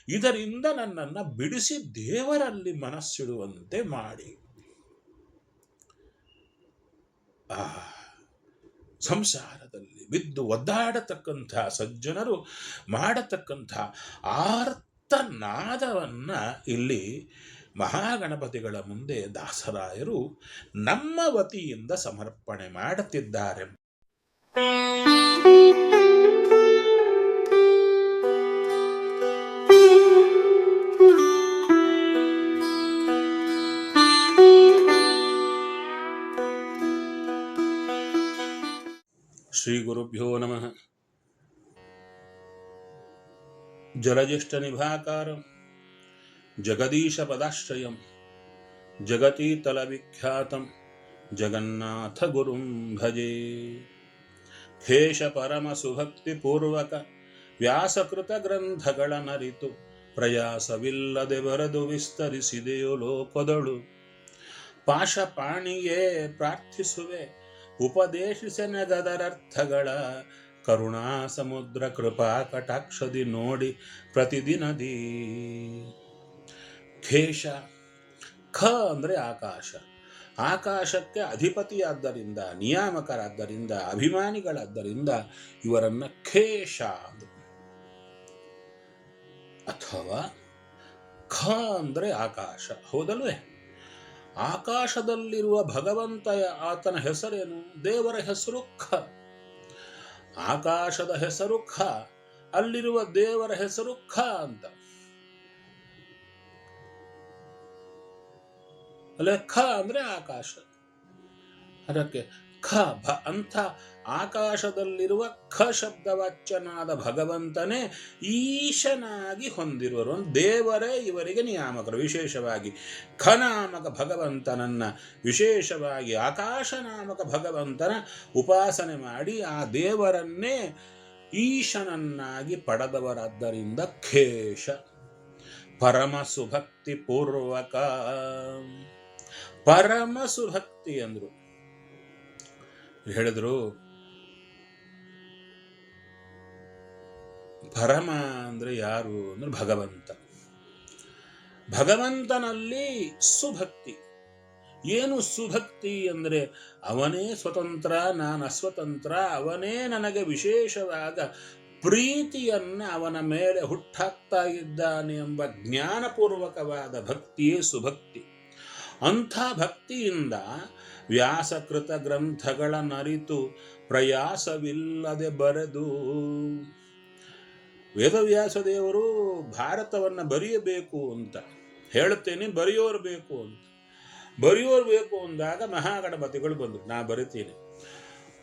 ಇದರಿಂದ ನನ್ನನ್ನು ಬಿಡಿಸಿ ದೇವರಲ್ಲಿ ಮನಸ್ಸಿಡುವಂತೆ ಮಾಡಿ. ಆ ಸಂಸಾರದಲ್ಲಿ ಬಿದ್ದು ಒದ್ದಾಡತಕ್ಕಂಥ ಸಜ್ಜನರು ಮಾಡತಕ್ಕಂಥ ಆರ್ತನಾದವನ್ನ ಇಲ್ಲಿ ಮಹಾಗಣಪತಿಗಳ ಮುಂದೆ ದಾಸರಾಯರು ನಮ್ಮ ವತಿಯಿಂದ ಸಮರ್ಪಣೆ ಮಾಡುತ್ತಿದ್ದಾರೆ. ಶ್ರೀ ಗುರುಭ್ಯೋ ನಮಃ. ಜಲಜ್ಯೇಷ್ಠ ನಿಭಾಕಾರಂ ಜಗದೀಶ ಪದಾಶ್ರಯಂ ಜಗತೀತಲ ವಿಖ್ಯಾತಂ ಜಗನ್ನಾಥ ಗುರುಂ ಭಜೆ. ಖೇಶ ಪರಮ ಸುಭಕ್ತಿ ಪೂರ್ವಕ ವ್ಯಾಸಕೃತ ಗ್ರಂಥಗಳ ನರಿತು ಪ್ರಯಾಸವಿಲ್ಲದೆ ಬರೆದು ವಿಸ್ತರಿಸಿದೆಯೋ ಲೋಕದಳು. ಪಾಶಪಾಣಿಯೇ ಪ್ರಾರ್ಥಿಸುವೆ ಉಪದೇಶಿಸೆನಗದರರ್ಥಗಳ ಕರುಣಾ ಸಮುದ್ರ ಕೃಪಾ ಕಟಾಕ್ಷದಿ ನೋಡಿ ಪ್ರತಿದಿನದಿ. ಖೇಶ, ಖ ಅಂದರೆ ಆಕಾಶ. ಆಕಾಶಕ್ಕೆ ಅಧಿಪತಿಯಾದ್ದರಿಂದ, ನಿಯಾಮಕರಾದ್ದರಿಂದ, ಅಭಿಮಾನಿಗಳಾದ್ದರಿಂದ ಇವರನ್ನ ಖೇಶ ಅಂದರು. ಅಥವಾ ಖ ಅಂದರೆ ಆಕಾಶ, ಹೌದಲ್ವೇ? ಆಕಾಶದಲ್ಲಿರುವ ಭಗವಂತ, ಆತನ ಹೆಸರೇನು? ದೇವರ ಹೆಸರು ಖ. ಆಕಾಶದ ಹೆಸರು ಖ, ಅಲ್ಲಿರುವ ದೇವರ ಹೆಸರು ಖ ಅಂತ. ಅಲ್ಲೇ ಖ ಅಂದ್ರೆ ಆಕಾಶ. ಅದಕ್ಕೆ ಖ ಅಂಥ ಆಕಾಶದಲ್ಲಿರುವ ಖ ಶಬ್ದವಾಚ್ಯನಾದ ಭಗವಂತನೇ ಈಶನಾಗಿ ಹೊಂದಿರುವರು. ದೇವರೇ ಇವರಿಗೆ ನಿಯಾಮಕರು. ವಿಶೇಷವಾಗಿ ಖನಾಮಕ ಭಗವಂತನನ್ನ ವಿಶೇಷವಾಗಿ ಆಕಾಶನಾಮಕ ಭಗವಂತನ ಉಪಾಸನೆ ಮಾಡಿ ಆ ದೇವರನ್ನೇ ಈಶನನ್ನಾಗಿ ಪಡೆದವರಾದ್ದರಿಂದ ಖೇಶ. ಪರಮ ಸುಭಕ್ತಿ ಪೂರ್ವಕ, ಪರಮ ಸುಭಕ್ತಿ ಅಂದ್ರು. ಹೇಳಿದ್ರು ಪರಮ ಅಂದ್ರೆ ಯಾರು ಅಂದ್ರೆ ಭಗವಂತ. ಭಗವಂತನಲ್ಲಿ ಸುಭಕ್ತಿ. ಏನು ಸುಭಕ್ತಿ ಅಂದ್ರೆ ಅವನೇ ಸ್ವತಂತ್ರ, ನಾನು ಅಸ್ವತಂತ್ರ, ಅವನೇ ನನಗೆ ವಿಶೇಷವಾದ ಪ್ರೀತಿಯನ್ನ ಅವನ ಮೇಲೆ ಹುಟ್ಟಾಕ್ತಾ ಇದ್ದಾನೆ ಎಂಬ ಜ್ಞಾನಪೂರ್ವಕವಾದ ಭಕ್ತಿಯೇ ಸುಭಕ್ತಿ. ಅಂಥ ಭಕ್ತಿಯಿಂದ ವ್ಯಾಸಕೃತ ಗ್ರಂಥಗಳ ನರಿತು ಪ್ರಯಾಸವಿಲ್ಲದೆ ಬರೆದು. ವೇದವ್ಯಾಸ ದೇವರು ಭಾರತವನ್ನು ಬರೆಯಬೇಕು ಅಂತ ಹೇಳುತ್ತೇನೆ, ಬರೆಯೋರು ಬೇಕು ಅಂತ. ಬರೆಯೋರು ಬೇಕು ಅಂದಾಗ ಮಹಾಗಣಪತಿಗಳು ಬಂದರು. ನಾ ಬರಿತೀನಿ,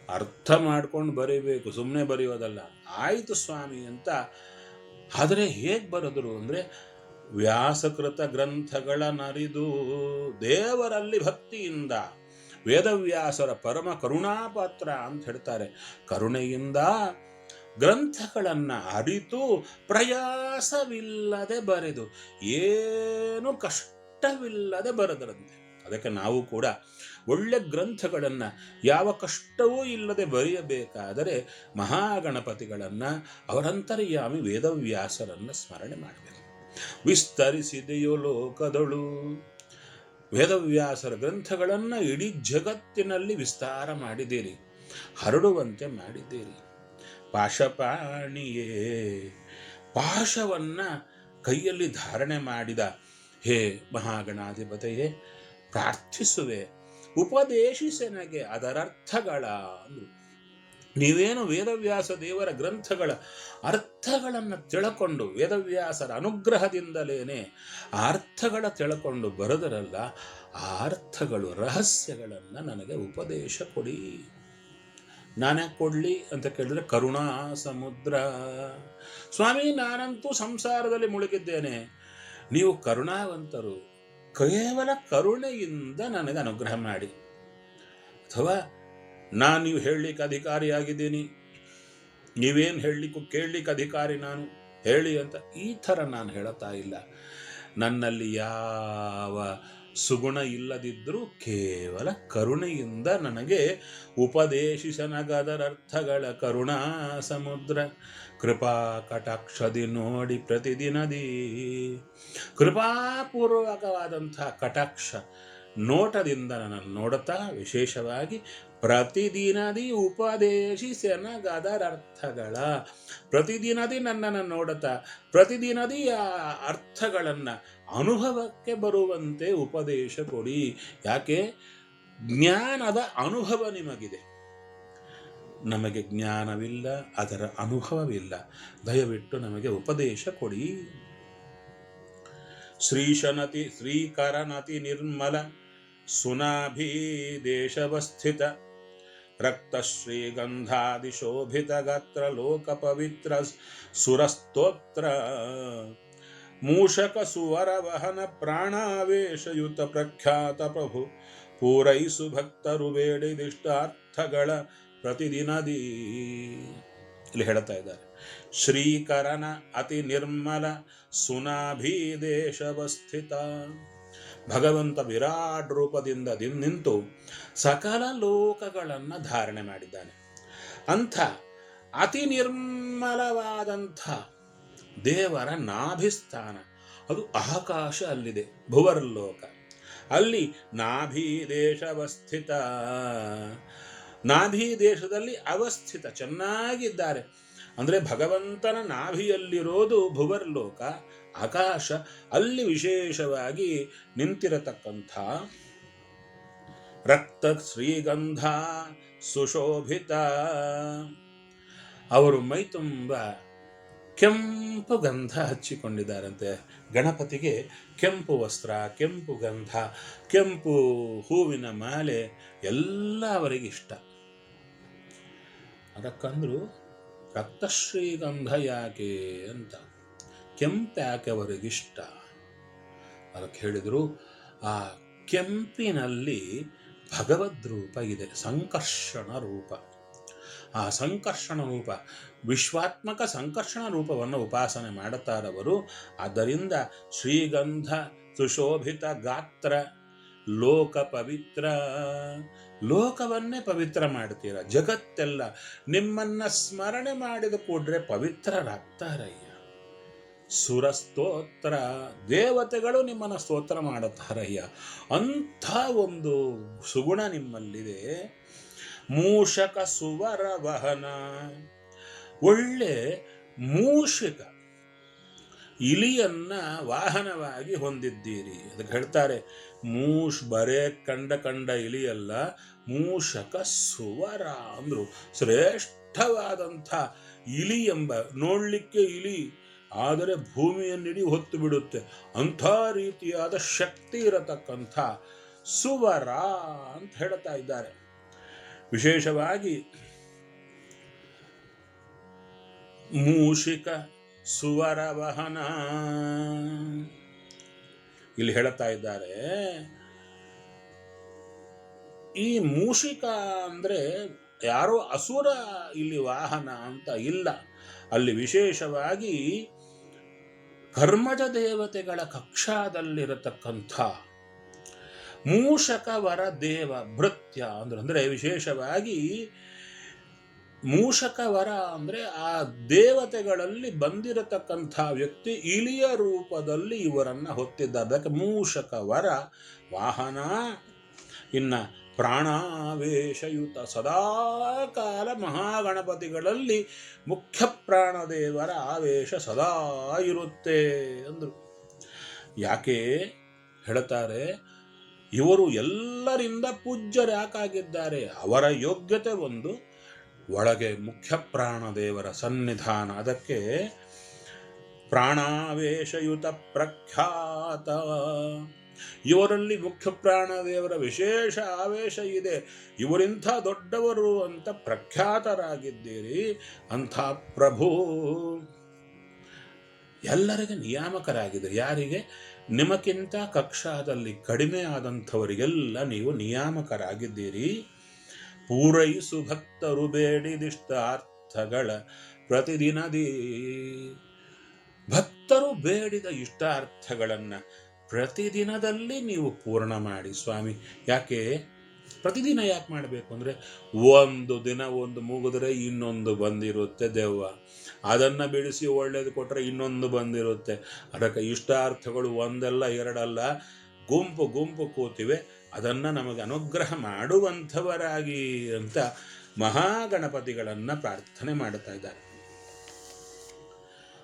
ಅರ್ಥ ಮಾಡ್ಕೊಂಡು ಬರೀಬೇಕು, ಸುಮ್ಮನೆ ಬರೆಯೋದಲ್ಲ. ಆಯಿತು ಸ್ವಾಮಿ ಅಂತ. ಆದರೆ ಹೇಗೆ ಬರೆದರು ಅಂದರೆ ವ್ಯಾಸಕೃತ ಗ್ರಂಥಗಳ ನರಿದು ದೇವರಲ್ಲಿ ಭಕ್ತಿಯಿಂದ, ವೇದವ್ಯಾಸರ ಪರಮ ಕರುಣಾಪಾತ್ರ ಅಂತ ಹೇಳ್ತಾರೆ, ಕರುಣೆಯಿಂದ ಗ್ರಂಥಗಳನ್ನ ಅರಿತು ಪ್ರಯಾಸವಿಲ್ಲದೆ ಬರೆದು, ಏನು ಕಷ್ಟವಿಲ್ಲದೆ ಬರೆದರಂತೆ. ಅದಕ್ಕೆ ನಾವು ಕೂಡ ಒಳ್ಳೆ ಗ್ರಂಥಗಳನ್ನ ಯಾವ ಕಷ್ಟವೂ ಇಲ್ಲದೆ ಬರೆಯಬೇಕಾದರೆ ಮಹಾಗಣಪತಿಗಳನ್ನ, ಅವರಂತರ್ಯಾಮಿ ವೇದವ್ಯಾಸರನ್ನ ಸ್ಮರಣೆ ಮಾಡಬೇಕು. ವಿಸ್ತರಿಸಿದೆಯೋ ಲೋಕದಳು. ವೇದವ್ಯಾಸರ ಗ್ರಂಥಗಳನ್ನು ಇಡೀ ಜಗತ್ತಿನಲ್ಲಿ ವಿಸ್ತಾರ ಮಾಡಿದ್ದೀರಿ, ಹರಡುವಂತೆ ಮಾಡಿದ್ದೀರಿ. ಪಾಶಪಾಣಿಯೇ, ಪಾಶವನ್ನ ಕೈಯಲ್ಲಿ ಧಾರಣೆ ಮಾಡಿದ ಹೇ ಮಹಾಗಣಾಧಿಪತಿಯೇ, ಪ್ರಾರ್ಥಿಸುವೆ ಉಪದೇಶಿಸೆನಗೆ ಅದರರ್ಥಗಳ ಅಂದರು. ನೀವೇನು ವೇದವ್ಯಾಸ ದೇವರ ಗ್ರಂಥಗಳ ಅರ್ಥಗಳನ್ನು ತಿಳ್ಕೊಂಡು, ವೇದವ್ಯಾಸರ ಅನುಗ್ರಹದಿಂದಲೇನೆ ಆ ಅರ್ಥಗಳ ತಿಳ್ಕೊಂಡು ಬರೆದರಲ್ಲ, ಆ ಅರ್ಥಗಳು ರಹಸ್ಯಗಳನ್ನು ನನಗೆ ಉಪದೇಶ ಕೊಡಿ. ನಾನೇ ಕೊಡಲಿ ಅಂತ ಕೇಳಿದ್ರೆ ಕರುಣಾ ಸಮುದ್ರ. ಸ್ವಾಮಿ, ನಾನಂತೂ ಸಂಸಾರದಲ್ಲಿ ಮುಳುಗಿದ್ದೇನೆ, ನೀವು ಕರುಣಾವಂತರು, ಕೇವಲ ಕರುಣೆಯಿಂದ ನನಗೆ ಅನುಗ್ರಹ ಮಾಡಿ. ಅಥವಾ ನಾನು ನೀವು ಹೇಳಲಿಕ್ಕೆ ಅಧಿಕಾರಿಯಾಗಿದ್ದೀನಿ, ನೀವೇನು ಹೇಳಲಿಕ್ಕೂ ಕೇಳಲಿಕ್ಕೆ ಅಧಿಕಾರಿ ನಾನು, ಹೇಳಿ ಅಂತ ಈ ಥರ ನಾನು ಹೇಳುತ್ತಾ ಇಲ್ಲ. ನನ್ನಲ್ಲಿ ಯಾವ ಸುಗುಣ ಇಲ್ಲದಿದ್ದರೂ ಕೇವಲ ಕರುಣೆಯಿಂದ ನನಗೆ ಉಪದೇಶಿಸನಗದರರ್ಥಗಳ ಕರುಣಾ ಸಮುದ್ರ ಕೃಪಾ ಕಟಾಕ್ಷದಿ ನೋಡಿ ಪ್ರತಿದಿನದಿ. ಕೃಪಾಪೂರ್ವಕವಾದಂಥ ಕಟಾಕ್ಷ ನೋಟದಿಂದ ನನ್ನನ್ನು ನೋಡುತ್ತಾ ವಿಶೇಷವಾಗಿ ಪ್ರತಿದಿನದಿ ಉಪದೇಶಿಸನಗದರರ್ಥಗಳ, ಪ್ರತಿದಿನದಿ ನನ್ನನ್ನು ನೋಡುತ್ತಾ ಪ್ರತಿದಿನದಿ ಆ ಅರ್ಥಗಳನ್ನು ಅನುಭವಕ್ಕೆ ಬರುವಂತೆ ಉಪದೇಶ ಕೊಡಿ. ಯಾಕೆ? ಜ್ಞಾನದ ಅನುಭವ ನಿಮಗಿದೆ, ನಮಗೆ ಜ್ಞಾನವಿಲ್ಲ, ಅದರ ಅನುಭವವಿಲ್ಲ. ದಯವಿಟ್ಟು ನಮಗೆ ಉಪದೇಶ ಕೊಡಿ. ಶ್ರೀಶನತಿ ಶ್ರೀಕರನತಿ ನಿರ್ಮಲ ಸುನಾಭಿ ದೇಶವಸ್ಥಿತ ರಕ್ತಶ್ರೀಗಂಧಾದಿಶೋಭಿತ ಗಾತ್ರ ಲೋಕ ಪವಿತ್ರ ಸುರಸ್ತೋತ್ರ ಮೂಷಕ ಸುವರ ವಹನ ಪ್ರಾಣಾವೇಶಯುತ ಪ್ರಖ್ಯಾತ ಪ್ರಭು ಪೂರೈಸು ಭಕ್ತರು ಬೇಡಿದಿಷ್ಟಾರ್ಥಗಳ ಪ್ರತಿದಿನದಿ. ಇಲ್ಲಿ ಹೇಳ್ತಾ ಇದ್ದಾರೆ, ಶ್ರೀಕರನ ಅತಿ ನಿರ್ಮಲ ಸುನಾಭಿದೇಶವಸ್ಥಿತ, ಭಗವಂತ ವಿರಾಟ್ ರೂಪದಿಂದ ನಿಂತು ಸಕಲ ಲೋಕಗಳನ್ನು ಧಾರಣೆ ಮಾಡಿದ್ದಾನೆ. ಅಂಥ ಅತಿ ನಿರ್ಮಲವಾದಂಥ ದೇವರ ನಾಭಿಸ್ಥಾನ, ಅದು ಆಕಾಶ ಅಲ್ಲಿದೆ, ಭುವರ್ಲೋಕ. ಅಲ್ಲಿ ನಾಭಿ ದೇಶವಸ್ಥಿತ, ನಾಭಿ ದೇಶದಲ್ಲಿ ಅವಸ್ಥಿತ, ಚೆನ್ನಾಗಿದ್ದಾರೆ. ಅಂದರೆ ಭಗವಂತನ ನಾಭಿಯಲ್ಲಿರೋದು ಭುವರ್ಲೋಕ, ಆಕಾಶ. ಅಲ್ಲಿ ವಿಶೇಷವಾಗಿ ನಿಂತಿರತಕ್ಕಂಥ ರಕ್ತ ಶ್ರೀಗಂಧ ಸುಶೋಭಿತ, ಅವರು ಮೈ ತುಂಬ ಕೆಂಪು ಗಂಧ ಹಚ್ಚಿಕೊಂಡಿದ್ದಾರಂತೆ. ಗಣಪತಿಗೆ ಕೆಂಪು ವಸ್ತ್ರ, ಕೆಂಪು ಗಂಧ, ಕೆಂಪು ಹೂವಿನ ಮಾಲೆ ಎಲ್ಲ ಅವರಿಗಿಷ್ಟ. ಅದಕ್ಕಂದ್ರು ರಕ್ತಶ್ರೀಗಂಧ ಯಾಕೆ ಅಂತ, ಕೆಂಪು ಯಾಕೆ ಅವರಿಗಿಷ್ಟ ಅದಕ್ಕೆ ಹೇಳಿದರು, ಆ ಕೆಂಪಿನಲ್ಲಿ ಭಗವದ್ ರೂಪ ಇದೆ, ಸಂಕರ್ಷಣ ರೂಪ. ಆ ಸಂಕರ್ಷಣ ರೂಪ, ವಿಶ್ವಾತ್ಮಕ ಸಂಕರ್ಷಣ ರೂಪವನ್ನು ಉಪಾಸನೆ ಮಾಡುತ್ತಾರವರು. ಆದ್ದರಿಂದ ಶ್ರೀಗಂಧ ಸುಶೋಭಿತ ಗಾತ್ರ ಲೋಕ ಪವಿತ್ರ, ಲೋಕವನ್ನೇ ಪವಿತ್ರ ಮಾಡ್ತೀರ. ಜಗತ್ತೆಲ್ಲ ನಿಮ್ಮನ್ನ ಸ್ಮರಣೆ ಮಾಡಿದ ಕೂಡ್ರೆ ಪವಿತ್ರರಾಗ್ತಾರಯ್ಯ. ಸುರಸ್ತೋತ್ರ, ದೇವತೆಗಳು ನಿಮ್ಮನ್ನು ಸ್ತೋತ್ರ ಮಾಡುತ್ತಾರಯ್ಯ. ಅಂಥ ಒಂದು ಸುಗುಣ ನಿಮ್ಮಲ್ಲಿದೆ. ಮೂಷಕ ಸುವರ ವಹನ, ಒಳ್ಳೆ ಮೂಷಿಕ ಇಲಿಯನ್ನ ವಾಹನವಾಗಿ ಹೊಂದಿದ್ದೀರಿ. ಅದಕ್ಕೆ ಹೇಳ್ತಾರೆ, ಬರೇ ಕಂಡ ಇಲಿಯಲ್ಲ, ಮೂಷಕ ಸುವರ ಅಂದ್ರು. ಶ್ರೇಷ್ಠವಾದಂಥ ಇಲಿ ಎಂಬ, ನೋಡ್ಲಿಕ್ಕೆ ಇಲಿ ಆದರೆ ಭೂಮಿಯನ್ನಿಡೀ ಹೊತ್ತು ಬಿಡುತ್ತೆ, ಅಂಥ ರೀತಿಯಾದ ಶಕ್ತಿ ಇರತಕ್ಕಂಥ ಸುವರ ಅಂತ ಹೇಳ್ತಾ ಇದ್ದಾರೆ. ವಿಶೇಷವಾಗಿ ಮೂಷಿಕ ಸುವರ ವಾಹನ ಇಲ್ಲಿ ಹೇಳ್ತಾ ಇದ್ದಾರೆ. ಈ ಮೂಷಿಕ ಅಂದ್ರೆ ಯಾರೋ ಅಸುರ ಇಲ್ಲಿ ವಾಹನ ಅಂತ ಇಲ್ಲ. ಅಲ್ಲಿ ವಿಶೇಷವಾಗಿ ಕರ್ಮಜ ದೇವತೆಗಳ ಕಕ್ಷಾದಲ್ಲಿರತಕ್ಕಂಥ ಮೂಷಕ ವರ ದೇವ ಭೃತ್ಯ ಅಂದ್ರೆ ವಿಶೇಷವಾಗಿ ಮೂಷಕ ವರ ಅಂದ್ರೆ ಆ ದೇವತೆಗಳಲ್ಲಿ ಬಂದಿರತಕ್ಕಂಥ ವ್ಯಕ್ತಿ ಇಲಿಯ ರೂಪದಲ್ಲಿ ಇವರನ್ನ ಹೊತ್ತಿದ್ದಾರೆ. ಅದಕ್ಕೆ ಮೂಷಕ ವರ ವಾಹನ. ಇನ್ನ ಪ್ರಾಣಾವೇಶಯುತ, ಸದಾಕಾಲ ಮಹಾಗಣಪತಿಗಳಲ್ಲಿ ಮುಖ್ಯ ಪ್ರಾಣದೇವರ ಆವೇಶ ಸದಾ ಇರುತ್ತೆ ಅಂದ್ರು. ಯಾಕೆ ಹೇಳ್ತಾರೆ, ಇವರು ಎಲ್ಲರಿಂದ ಪೂಜ್ಯರ್ಯಾಕಾಗಿದ್ದಾರೆ, ಅವರ ಯೋಗ್ಯತೆ ಒಂದು, ಒಳಗೆ ಮುಖ್ಯ ಪ್ರಾಣದೇವರ ಸನ್ನಿಧಾನ. ಅದಕ್ಕೆ ಪ್ರಾಣಾವೇಶಯುತ ಪ್ರಖ್ಯಾತ, ಇವರಲ್ಲಿ ಮುಖ್ಯ ಪ್ರಾಣದೇವರ ವಿಶೇಷ ಆವೇಶ ಇದೆ, ಇವರಿಂಥ ದೊಡ್ಡವರು ಅಂತ ಪ್ರಖ್ಯಾತರಾಗಿದ್ದೀರಿ. ಅಂಥ ಪ್ರಭು ಎಲ್ಲರಿಗೆ ನಿಯಾಮಕರಾಗಿದ್ದೀರಿ. ಯಾರಿಗೆ? ನಿಮಗಿಂತ ಕಕ್ಷಾದಲ್ಲಿ ಕಡಿಮೆ ಆದಂಥವರಿಗೆಲ್ಲ ನೀವು ನಿಯಾಮಕರಾಗಿದ್ದೀರಿ. ಪೂರೈಸು ಭಕ್ತರು ಬೇಡಿದಿಷ್ಟ ಅರ್ಥಗಳ ಪ್ರತಿದಿನದಿ, ಭಕ್ತರು ಬೇಡಿದ ಇಷ್ಟಾರ್ಥಗಳನ್ನು ಪ್ರತಿದಿನದಲ್ಲಿ ನೀವು ಪೂರ್ಣ ಮಾಡಿ ಸ್ವಾಮಿ. ಯಾಕೆ ಪ್ರತಿದಿನ ಯಾಕೆ ಮಾಡಬೇಕು ಅಂದರೆ, ಒಂದು ದಿನ ಒಂದು ಮುಗಿದ್ರೆ ಇನ್ನೊಂದು ಬಂದಿರುತ್ತೆ ದೆವ್ವ, ಅದನ್ನು ಬಿಡಿಸಿ ಒಳ್ಳೇದು ಕೊಟ್ಟರೆ ಇನ್ನೊಂದು ಬಂದಿರುತ್ತೆ. ಅದಕ್ಕೆ ಇಷ್ಟಾರ್ಥಗಳು ಒಂದಲ್ಲ ಎರಡಲ್ಲ, ಗುಂಪು ಗುಂಪು ಕೂತಿವೆ. ಅದನ್ನು ನಮಗೆ ಅನುಗ್ರಹ ಮಾಡುವಂಥವರಾಗಿ ಅಂತ ಮಹಾಗಣಪತಿಗಳನ್ನು ಪ್ರಾರ್ಥನೆ ಮಾಡ್ತಾ ಇದ್ದಾರೆ.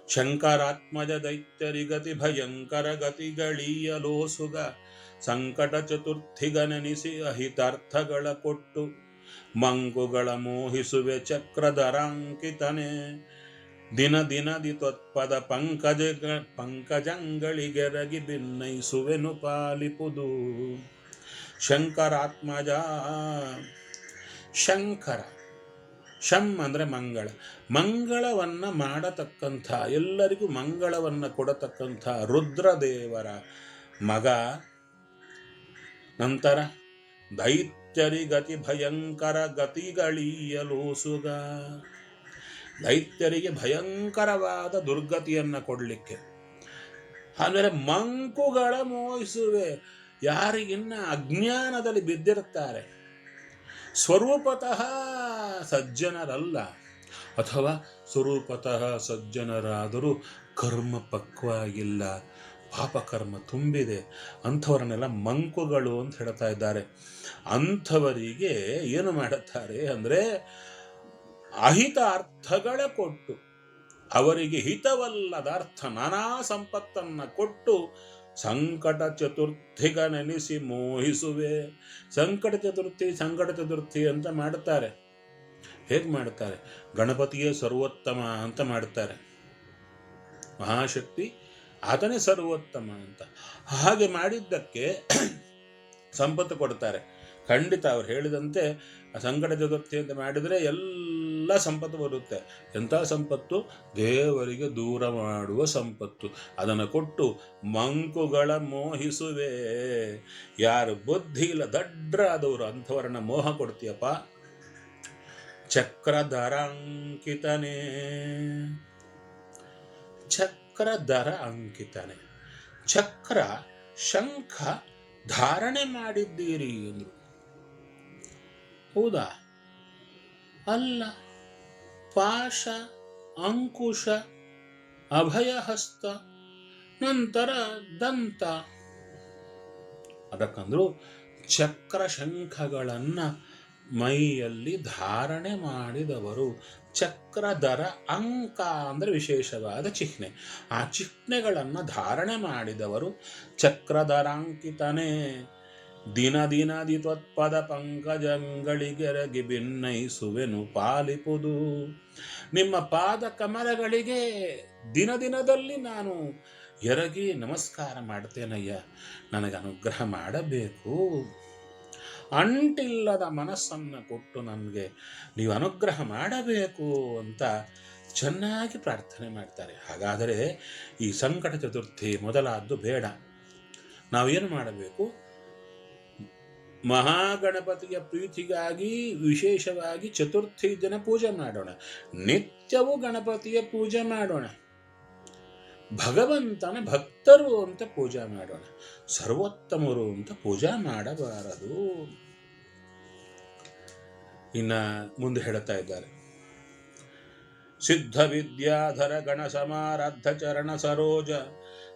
ಶಂಕರಾತ್ಮಜ ದೈತ್ಯರಿಗತಿ ಭಯಂಕರ ಗತಿಗಳೀಯಲೋಸುಗ ಸಂಕಟ ಚತುರ್ಥಿಗನೆನಿಸಿ ಅಹಿತಾರ್ಥಗಳ ಕೊಟ್ಟು ಮಂಗುಗಳ ಮೋಹಿಸುವೆ ಚಕ್ರಧರಾಂಕಿತನೆ ದಿನ ದಿನದಿ ತ್ವತ್ಪದ ಪಂಕಜಂಗಳಿಗೆರಗಿ ಭಿನ್ನೈಸುವೆನು ಪಾಲಿಪುದು. ಶಂಕರಾತ್ಮಜ, ಶಂಕರ, ಶಂ ಅಂದರೆ ಮಂಗಳ, ಮಂಗಳವನ್ನು ಮಾಡತಕ್ಕಂಥ, ಎಲ್ಲರಿಗೂ ಮಂಗಳವನ್ನು ಕೊಡತಕ್ಕಂಥ ರುದ್ರದೇವರ ಮಗ. ನಂತರ ದೈತ್ಯರಿಗತಿ ಭಯಂಕರ ಗತಿಗಳೀಯಲೋಸುಗ, ದೈತ್ಯರಿಗೆ ಭಯಂಕರವಾದ ದುರ್ಗತಿಯನ್ನು ಕೊಡಲಿಕ್ಕೆ. ಆಮೇಲೆ ಮಂಕುಗಳ ಮೋಹಿಸುವೆ, ಯಾರಿಗಿನ್ನ ಅಜ್ಞಾನದಲ್ಲಿ ಬಿದ್ದಿರುತ್ತಾರೆ, ಸ್ವರೂಪತಃ ಸಜ್ಜನರಲ್ಲ, ಅಥವಾ ಸ್ವರೂಪತಃ ಸಜ್ಜನರಾದರೂ ಕರ್ಮ ಪಕ್ವಾಗಿಲ್ಲ, ಪಾಪಕರ್ಮ ತುಂಬಿದೆ, ಅಂಥವರನ್ನೆಲ್ಲ ಮಂಕುಗಳು ಅಂತ ಹೇಳ್ತಾ ಇದ್ದಾರೆ. ಅಂಥವರಿಗೆ ಏನು ಮಾಡುತ್ತಾರೆ ಅಂದರೆ, ಅಹಿತ ಅರ್ಥಗಳ ಕೊಟ್ಟು, ಅವರಿಗೆ ಹಿತವಲ್ಲದ ಅರ್ಥ ನಾನಾ ಸಂಪತ್ತನ್ನು ಕೊಟ್ಟು ಸಂಕಟ ಚತುರ್ಥಿಗ ನೆನೆಸಿ ಮೋಹಿಸುವೆ. ಸಂಕಟ ಚತುರ್ಥಿ ಅಂತ ಮಾಡುತ್ತಾರೆ. ಹೇಗೆ ಮಾಡುತ್ತಾರೆ? ಗಣಪತಿಯೇ ಸರ್ವೋತ್ತಮ ಅಂತ ಮಾಡುತ್ತಾರೆ. ಮಹಾಶಕ್ತಿ ಆತನೇ ಸರ್ವೋತ್ತಮ ಅಂತ. ಹಾಗೆ ಮಾಡಿದ್ದಕ್ಕೆ ಸಂಪತ್ತು ಕೊಡ್ತಾರೆ. ಖಂಡಿತ ಅವ್ರು ಹೇಳಿದಂತೆ ಸಂಕಟ ಚತುರ್ಥಿ ಅಂತ ಮಾಡಿದರೆ ಎಲ್ಲ ಸಂಪತ್ತು ಬರುತ್ತೆ. ಎಂಥ ಸಂಪತ್ತು? ದೇವರಿಗೆ ದೂರ ಮಾಡುವ ಸಂಪತ್ತು. ಅದನ್ನು ಕೊಟ್ಟು ಮಂಕುಗಳ ಮೋಹಿಸುವೆ. ಯಾರು ಬುದ್ಧಿ ಇಲ್ಲ, ದಡ್ಡರಾದವರು, ಅಂಥವರನ್ನ ಮೋಹ ಕೊಡ್ತೀಯಪ್ಪ. ಚಕ್ರಧರ ಅಂಕಿತನೇ, ಚಕ್ರಧರ ಅಂಕಿತನೇ, ಚಕ್ರ ಶಂಖ ಧಾರಣೆ ಮಾಡಿದ್ದೀರಿ ಎಂದರು. ಹೌದಾ? ಅಲ್ಲ, ಪಾಶ, ಅಂಕುಶ, ಅಭಯಹಸ್ತ, ನಂತರ ದಂತ. ಅದಕ್ಕಂದ್ರು ಚಕ್ರ ಶಂಖಗಳನ್ನು ಮೈಯಲ್ಲಿ ಧಾರಣೆ ಮಾಡಿದವರು. ಚಕ್ರಧರ ಅಂಕ ಅಂದರೆ ವಿಶೇಷವಾದ ಚಿಹ್ನೆ. ಆ ಚಿಹ್ನೆಗಳನ್ನು ಧಾರಣೆ ಮಾಡಿದವರು ಚಕ್ರಧರಾಂಕಿತನೇ. ದಿನ ದಿನದಿ ತ್ವತ್ಪದ ಪಂಕಜಂಗಳಿಗೆರಗಿ ಭಿನ್ನೈಸುವೆನು ಪಾಲಿಪುದು. ನಿಮ್ಮ ಪಾದ ಕಮಲಗಳಿಗೆ ದಿನ ದಿನದಲ್ಲಿ ನಾನು ಎರಗಿ ನಮಸ್ಕಾರ ಮಾಡ್ತೇನಯ್ಯ, ನನಗೆ ಅನುಗ್ರಹ ಮಾಡಬೇಕು. ಅಂಟಿಲ್ಲದ ಮನಸ್ಸನ್ನು ಕೊಟ್ಟು ನನಗೆ ನೀವು ಅನುಗ್ರಹ ಮಾಡಬೇಕು ಅಂತ ಚೆನ್ನಾಗಿ ಪ್ರಾರ್ಥನೆ ಮಾಡ್ತಾರೆ. ಹಾಗಾದರೆ ಈ ಸಂಕಟ ಚತುರ್ಥಿ ಮೊದಲಾದ್ದು ಬೇಡ. ನಾವೇನು ಮಾಡಬೇಕು? ಮಹಾಗಣಪತಿಯ ಪ್ರೀತಿಗಾಗಿ ವಿಶೇಷವಾಗಿ ಚತುರ್ಥಿ ದಿನ ಪೂಜೆ ಮಾಡೋಣ. ನಿತ್ಯವೂ ಗಣಪತಿಯ ಪೂಜೆ ಮಾಡೋಣ. ಭಗವಂತನ ಭಕ್ತರು ಅಂತ ಪೂಜೆ ಮಾಡೋಣ. ಸರ್ವೋತ್ತಮರು ಅಂತ ಪೂಜೆ ಮಾಡಬಾರದು. ಇನ್ನ ಮುಂದೆ ಹೇಳ್ತಾ ಇದ್ದಾರೆ, ಸಿದ್ಧ ವಿದ್ಯಾಧರ ಗಣ ಸಮಾರಾಧ್ಯ ಚರಣ ಸರೋಜ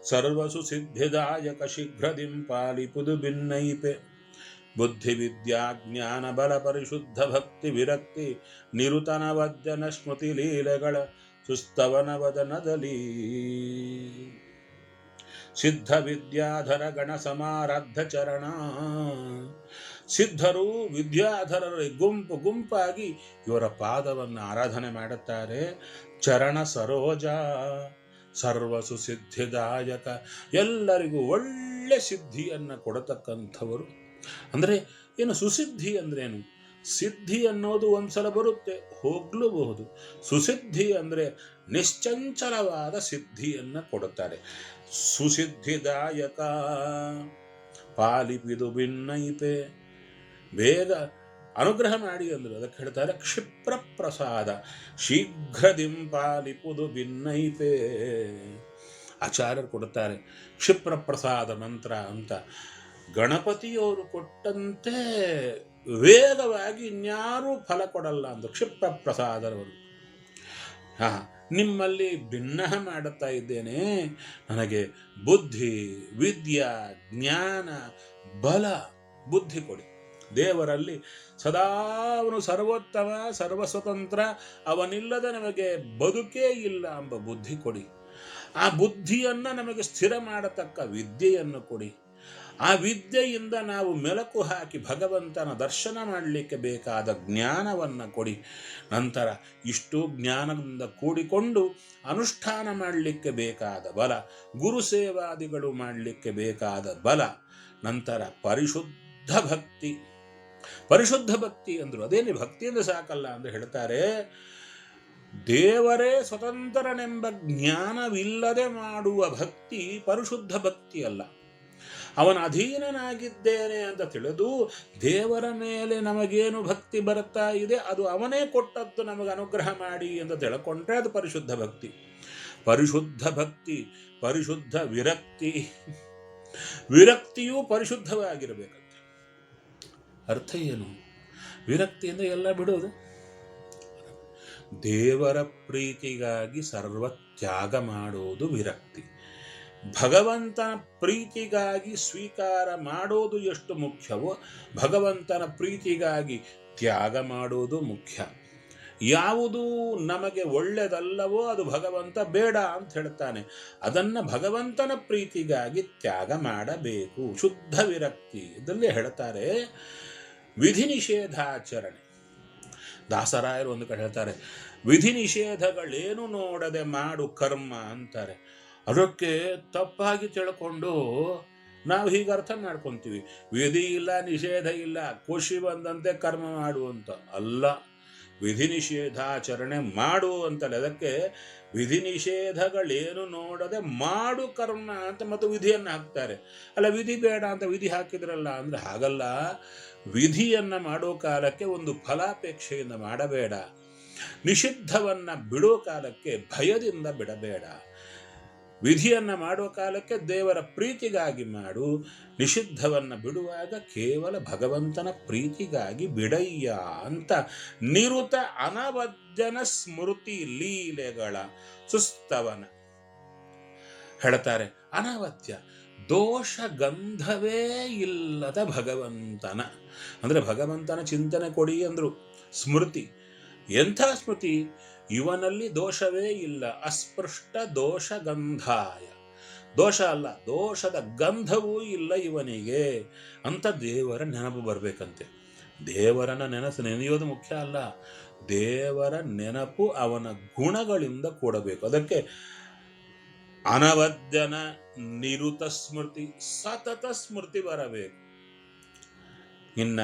ಸರ್ವಸು ಸಿದ್ಧಿದಾಯಕ ಶೀಘ್ರದಿಂ ಪಾಲಿಪುದು ಭಿನ್ನೈಪೆ. ಬುದ್ಧಿ ವಿದ್ಯಾ ಜ್ಞಾನ ಬಲ ಪರಿಶುದ್ಧ ಭಕ್ತಿ ವಿರಕ್ತಿ ನಿರುತನ ವದ್ಯನ ಸ್ಮೃತಿ ಲೀಲೆಗಳ ಸುಸ್ತವನ ವದನದಲ್ಲಿ. ಸಿದ್ಧ ವಿದ್ಯಾಧರ ಗಣ ಸಮಾರಾಧ್ಯ ಚರಣ, ಸಿದ್ಧರು ವಿದ್ಯಾಧರರು ಗುಂಪು ಗುಂಪಾಗಿ ಇವರ ಪಾದವನ್ನು ಆರಾಧನೆ ಮಾಡುತ್ತಾರೆ. ಚರಣ ಸರೋಜ ಸರ್ವಸು ಸಿದ್ಧಿದಾಯಕ, ಎಲ್ಲರಿಗೂ ಒಳ್ಳೆ ಸಿದ್ಧಿಯನ್ನು ಕೊಡತಕ್ಕಂಥವರು. ಅಂದರೆ ಏನು ಸುಸಿದ್ಧಿ ಅಂದ್ರೇನು? ಸಿದ್ಧಿ ಅನ್ನೋದು ಒಂದ್ಸಲ ಬರುತ್ತೆ, ಹೋಗ್ಲೂಬಹುದು. ಸುಸಿದ್ಧಿ ಅಂದರೆ ನಿಶ್ಚಂಚಲವಾದ ಸಿದ್ಧಿಯನ್ನು ಕೊಡುತ್ತಾರೆ. ಸುಸಿದ್ಧಿದಾಯಕ ಪಾಲಿಪಿದು ಭಿನ್ನೈಪೆ, ಬೇಗ ಅನುಗ್ರಹ ಮಾಡಿ ಅಂದರು. ಅದಕ್ಕೆ ಹೇಳ್ತಾರೆ ಕ್ಷಿಪ್ರ ಪ್ರಸಾದ ಶೀಘ್ರದಿಂ ಪಾಲಿಪುದು ಭಿನ್ನೈಪೆ. ಆಚಾರ್ಯರು ಕೊಡುತ್ತಾರೆ. ಕ್ಷಿಪ್ರ ಪ್ರಸಾದ ಮಂತ್ರ ಅಂತ ಗಣಪತಿಯವರು ಕೊಟ್ಟಂತೆ ವೇಗವಾಗಿ ಇನ್ಯಾರೂ ಫಲ ಕೊಡಲ್ಲ ಅಂದರು ಕ್ಷಿಪ್ರ ಪ್ರಸಾದರವರು. ನಿಮ್ಮಲ್ಲಿ ಭಿನ್ನ ಮಾಡುತ್ತಾ ಇದ್ದೇನೆ, ನನಗೆ ಬುದ್ಧಿ, ವಿದ್ಯಾ, ಜ್ಞಾನ, ಬಲ, ಬುದ್ಧಿ ಕೊಡಿ. ದೇವರಲ್ಲಿ ಸದಾ ಅವನು ಸರ್ವೋತ್ತಮ, ಸರ್ವಸ್ವತಂತ್ರ, ಅವನಿಲ್ಲದೆ ನಮಗೆ ಬದುಕೇ ಇಲ್ಲ ಎಂಬ ಬುದ್ಧಿ ಕೊಡಿ. ಆ ಬುದ್ಧಿಯನ್ನು ನಮಗೆ ಸ್ಥಿರ ಮಾಡತಕ್ಕ ವಿದ್ಯೆಯನ್ನು ಕೊಡಿ. ಆ ವಿದ್ಯೆಯಿಂದ ನಾವು ಮೆಲುಕು ಹಾಕಿ ಭಗವಂತನ ದರ್ಶನ ಮಾಡಲಿಕ್ಕೆ ಬೇಕಾದ ಜ್ಞಾನವನ್ನು ಕೊಡಿ. ನಂತರ ಇಷ್ಟು ಜ್ಞಾನದಿಂದ ಕೂಡಿಕೊಂಡು ಅನುಷ್ಠಾನ ಮಾಡಲಿಕ್ಕೆ ಬೇಕಾದ ಬಲ, ಗುರು ಸೇವಾದಿಗಳು ಮಾಡಲಿಕ್ಕೆ ಬೇಕಾದ ಬಲ, ನಂತರ ಪರಿಶುದ್ಧ ಭಕ್ತಿ. ಪರಿಶುದ್ಧ ಭಕ್ತಿ ಅಂದರು ಅದೇನು ಭಕ್ತಿಯಿಂದ ಸಾಕಲ್ಲ ಎಂದು ಹೇಳ್ತಾರೆ. ದೇವರೇ ಸ್ವತಂತ್ರನೆಂಬ ಜ್ಞಾನವಿಲ್ಲದೆ ಮಾಡುವ ಭಕ್ತಿ ಪರಿಶುದ್ಧ ಭಕ್ತಿ ಅಲ್ಲ. ಅವನ ಅಧೀನನಾಗಿದ್ದೇನೆ ಅಂತ ತಿಳಿದು ದೇವರ ಮೇಲೆ ನಮಗೇನು ಭಕ್ತಿ ಬರುತ್ತಾ ಇದೆ ಅದು ಅವನೇ ಕೊಟ್ಟದ್ದು ನಮಗೆ ಅನುಗ್ರಹ ಮಾಡಿ ಅಂತ ತಿಳ್ಕೊಂಡ್ರೆ ಅದು ಪರಿಶುದ್ಧ ಭಕ್ತಿ. ಪರಿಶುದ್ಧ ಭಕ್ತಿ, ಪರಿಶುದ್ಧ ವಿರಕ್ತಿ. ವಿರಕ್ತಿಯೂ ಪರಿಶುದ್ಧವಾಗಿರಬೇಕಂತೆ. ಅರ್ಥ ಏನು? ವಿರಕ್ತಿ ಅಂದರೆ ಎಲ್ಲ ಬಿಡೋದು. ದೇವರ ಪ್ರೀತಿಗಾಗಿ ಸರ್ವ ತ್ಯಾಗ ಮಾಡೋದು ವಿರಕ್ತಿ. ಭಗವಂತನ ಪ್ರೀತಿಗಾಗಿ ಸ್ವೀಕಾರ ಮಾಡೋದು ಎಷ್ಟು ಮುಖ್ಯವೋ ಭಗವಂತನ ಪ್ರೀತಿಗಾಗಿ ತ್ಯಾಗ ಮಾಡೋದು ಮುಖ್ಯ. ಯಾವುದು ನಮಗೆ ಒಳ್ಳೆಯದಲ್ಲವೋ ಅದು ಭಗವಂತ ಬೇಡ ಅಂತ ಹೇಳ್ತಾನೆ. ಅದನ್ನು ಭಗವಂತನ ಪ್ರೀತಿಗಾಗಿ ತ್ಯಾಗ ಮಾಡಬೇಕು. ಶುದ್ಧ ವಿರಕ್ತಿ ಇದರಲ್ಲಿ ಹೇಳ್ತಾರೆ. ವಿಧಿ ನಿಷೇಧಾಚರಣೆ. ದಾಸರಾಯರು ಒಂದು ಕಡೆ ಹೇಳ್ತಾರೆ, ವಿಧಿ ನಿಷೇಧಗಳೇನು ನೋಡದೆ ಮಾಡು ಕರ್ಮ ಅಂತಾರೆ. ಅದಕ್ಕೆ ತಪ್ಪಾಗಿ ತಿಳ್ಕೊಂಡು ನಾವು ಹೀಗೆ ಅರ್ಥ ಮಾಡ್ಕೊತೀವಿ, ವಿಧಿ ಇಲ್ಲ ನಿಷೇಧ ಇಲ್ಲ ಖುಷಿ ಬಂದಂತೆ ಕರ್ಮ ಮಾಡುವಂತ ಅಲ್ಲ. ವಿಧಿ ನಿಷೇಧಾಚರಣೆ ಮಾಡು ಅಂತಲ್ಲ. ಅದಕ್ಕೆ ವಿಧಿ ನಿಷೇಧಗಳೇನು ನೋಡದೆ ಮಾಡು ಕರ್ಮ ಅಂತ ಮತ್ತು ವಿಧಿಯನ್ನು ಹಾಕ್ತಾರೆ. ಅಲ್ಲ ವಿಧಿ ಬೇಡ ಅಂತ ವಿಧಿ ಹಾಕಿದ್ರಲ್ಲ ಅಂದ್ರೆ ಹಾಗಲ್ಲ. ವಿಧಿಯನ್ನು ಮಾಡೋ ಕಾಲಕ್ಕೆ ಒಂದು ಫಲಾಪೇಕ್ಷೆಯಿಂದ ಮಾಡಬೇಡ. ನಿಷಿದ್ಧವನ್ನು ಬಿಡೋ ಕಾಲಕ್ಕೆ ಭಯದಿಂದ ಬಿಡಬೇಡ. ವಿಧಿಯನ್ನು ಮಾಡೋ ಕಾಲಕ್ಕೆ ದೇವರ ಪ್ರೀತಿಗಾಗಿ ಮಾಡು. ನಿಷಿದ್ಧವನ್ನು ಬಿಡುವಾಗ ಕೇವಲ ಭಗವಂತನ ಪ್ರೀತಿಗಾಗಿ ಬಿಡಯ್ಯ ಅಂತ ನಿರುತ ಅನವದ್ಯನ ಸ್ಮೃತಿ ಲೀಲೆಗಳ ಸುಸ್ತವನ ಹೇಳ್ತಾರೆ. ಅನವದ್ಯ ದೋಷ ಗಂಧವೇ ಇಲ್ಲದ ಭಗವಂತನ ಅಂದರೆ ಭಗವಂತನ ಚಿಂತನೆ ಕೊಡಿ ಅಂದರು. ಸ್ಮೃತಿ ಎಂಥ ಸ್ಮೃತಿ? ಇವನಲ್ಲಿ ದೋಷವೇ ಇಲ್ಲ. ಅಸ್ಪೃಷ್ಟ ದೋಷ ಗಂಧಾಯ. ದೋಷ ಅಲ್ಲ, ದೋಷದ ಗಂಧವೂ ಇಲ್ಲ ಇವನಿಗೆ ಅಂತ ದೇವರ ನೆನಪು ಬರಬೇಕಂತೆ. ದೇವರನ್ನ ನೆನೆಯೋದು ಮುಖ್ಯ ಅಲ್ಲ, ದೇವರ ನೆನಪು ಅವನ ಗುಣಗಳಿಂದ ಕೂಡಬೇಕು. ಅದಕ್ಕೆ ಅನವದ್ಯನ ನಿರುತ ಸ್ಮೃತಿ, ಸತತ ಸ್ಮೃತಿ ಬರಬೇಕು. ಇನ್ನ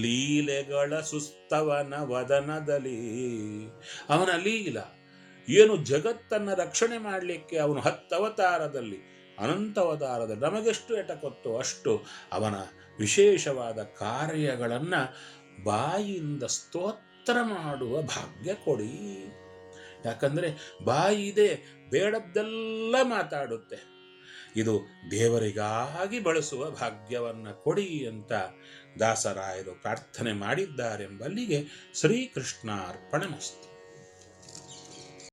ಲೀಲೆಗಳ ಸುಸ್ತವನ ವದನದಲ್ಲಿ ಅವನ ಲೀಲ ಏನು, ಜಗತ್ತನ್ನು ರಕ್ಷಣೆ ಮಾಡಲಿಕ್ಕೆ ಅವನು 10 ಅವತಾರದಲ್ಲಿ ಅನಂತ ಅವತಾರದಲ್ಲಿ ನಮಗೆಷ್ಟು ಎಟಕೊತ್ತೋ ಅಷ್ಟು ಅವನ ವಿಶೇಷವಾದ ಕಾರ್ಯಗಳನ್ನು ಬಾಯಿಯಿಂದ ಸ್ತೋತ್ರ ಮಾಡುವ ಭಾಗ್ಯ ಕೊಡಿ. ಯಾಕಂದರೆ ಬಾಯಿ ಇದೆ, ಬೇಡದ್ದೆಲ್ಲ ಮಾತಾಡುತ್ತೆ. ಇದು ದೇವರಿಗಾಗಿ ಬಳಸುವ ಭಾಗ್ಯವನ್ನು ಕೊಡಿ ಅಂತ ದಾಸರಾಯರು ಪ್ರಾರ್ಥನೆ ಮಾಡಿದ್ದಾರೆಂಬಲ್ಲಿಗೆ ಶ್ರೀಕೃಷ್ಣಾರ್ಪಣಮಸ್ತು.